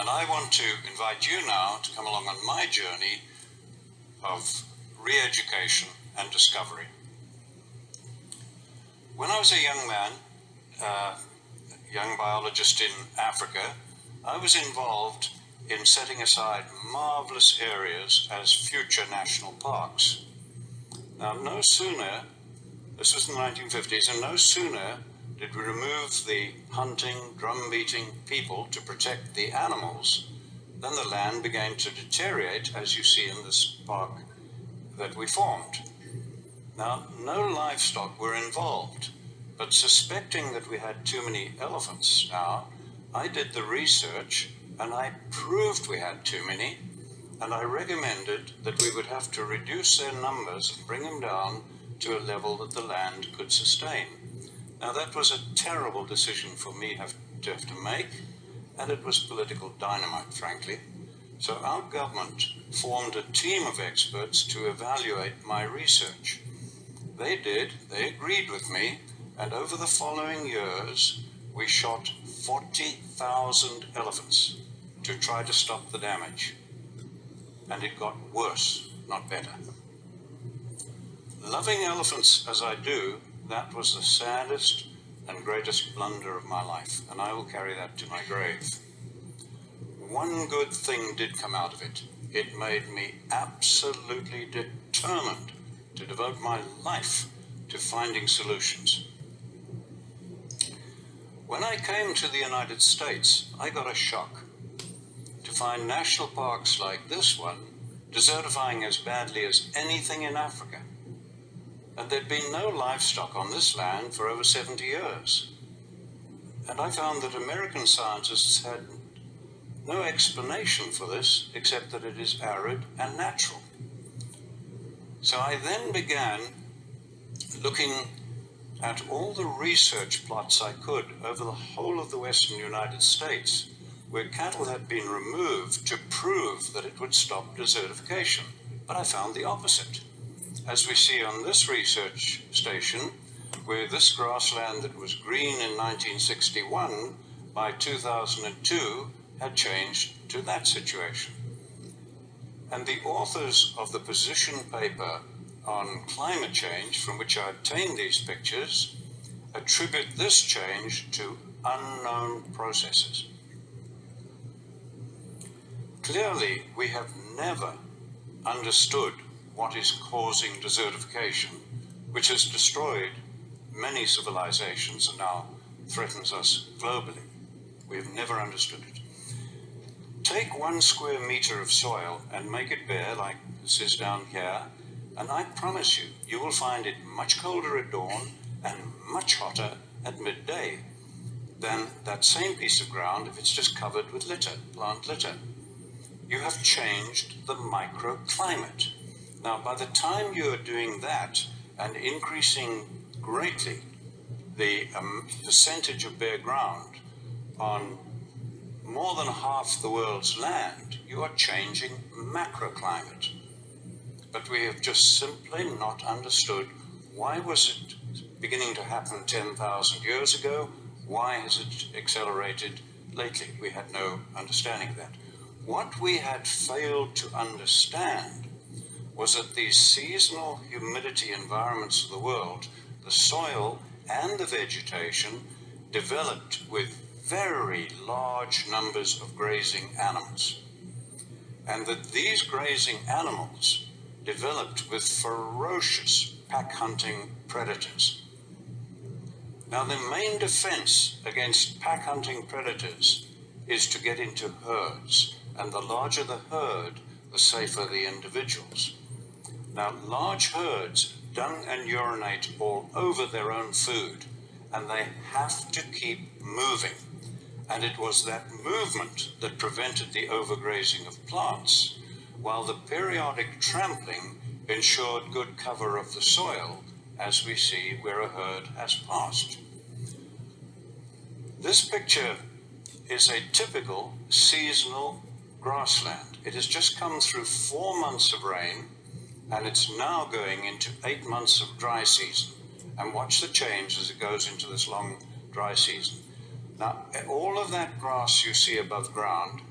And I want to invite you now to come along on my journey of re-education and discovery. When I was a young man, young biologist in Africa, I was involved in setting aside marvelous areas as future national parks. Now, no sooner, this was in the 1950s, and no sooner did we remove the hunting, drum-beating people to protect the animals, then the land began to deteriorate, as you see in this park that we formed. Now, no livestock were involved, but suspecting that we had too many elephants now, I did the research and I proved we had too many, and I recommended that we would have to reduce their numbers and bring them down to a level that the land could sustain. Now, that was a terrible decision for me to have to make, and it was political dynamite, frankly. So our government formed a team of experts to evaluate my research. They agreed with me, and over the following years, we shot 40,000 elephants to try to stop the damage. And it got worse, not better. Loving elephants as I do, that was the saddest and greatest blunder of my life, and I will carry that to my grave. One good thing did come out of it. It made me absolutely determined to devote my life to finding solutions. When I came to the United States, I got a shock to find national parks like this one desertifying as badly as anything in Africa. And there'd been no livestock on this land for over 70 years. And I found that American scientists had no explanation for this except that it is arid and natural. So I then began looking at all the research plots I could over the whole of the western United States where cattle had been removed to prove that it would stop desertification. But I found the opposite. As we see on this research station, where this grassland that was green in 1961, by 2002, had changed to that situation. And the authors of the position paper on climate change, from which I obtained these pictures, attribute this change to unknown processes. Clearly, we have never understood what is causing desertification, which has destroyed many civilizations and now threatens us globally. We have never understood it. Take 1 square meter of soil and make it bare like this is down here, and I promise you, you will find it much colder at dawn and much hotter at midday than that same piece of ground if it's just covered with litter, plant litter. You have changed the microclimate. Now, by the time you're doing that and increasing greatly the percentage of bare ground on more than half the world's land, you are changing macroclimate. But we have just simply not understood why was it beginning to happen 10,000 years ago? Why has it accelerated lately? We had no understanding of that. What we had failed to understand was that these seasonal humidity environments of the world, the soil and the vegetation, developed with very large numbers of grazing animals. And that these grazing animals developed with ferocious pack hunting predators. Now, the main defense against pack hunting predators is to get into herds, and the larger the herd, the safer the individuals. Now, large herds dung and urinate all over their own food, and they have to keep moving. And it was that movement that prevented the overgrazing of plants, while the periodic trampling ensured good cover of the soil, as we see where a herd has passed. This picture is a typical seasonal grassland. It has just come through 4 months of rain, and it's now going into 8 months of dry season. And watch the change as it goes into this long dry season. Now, all of that grass you see above ground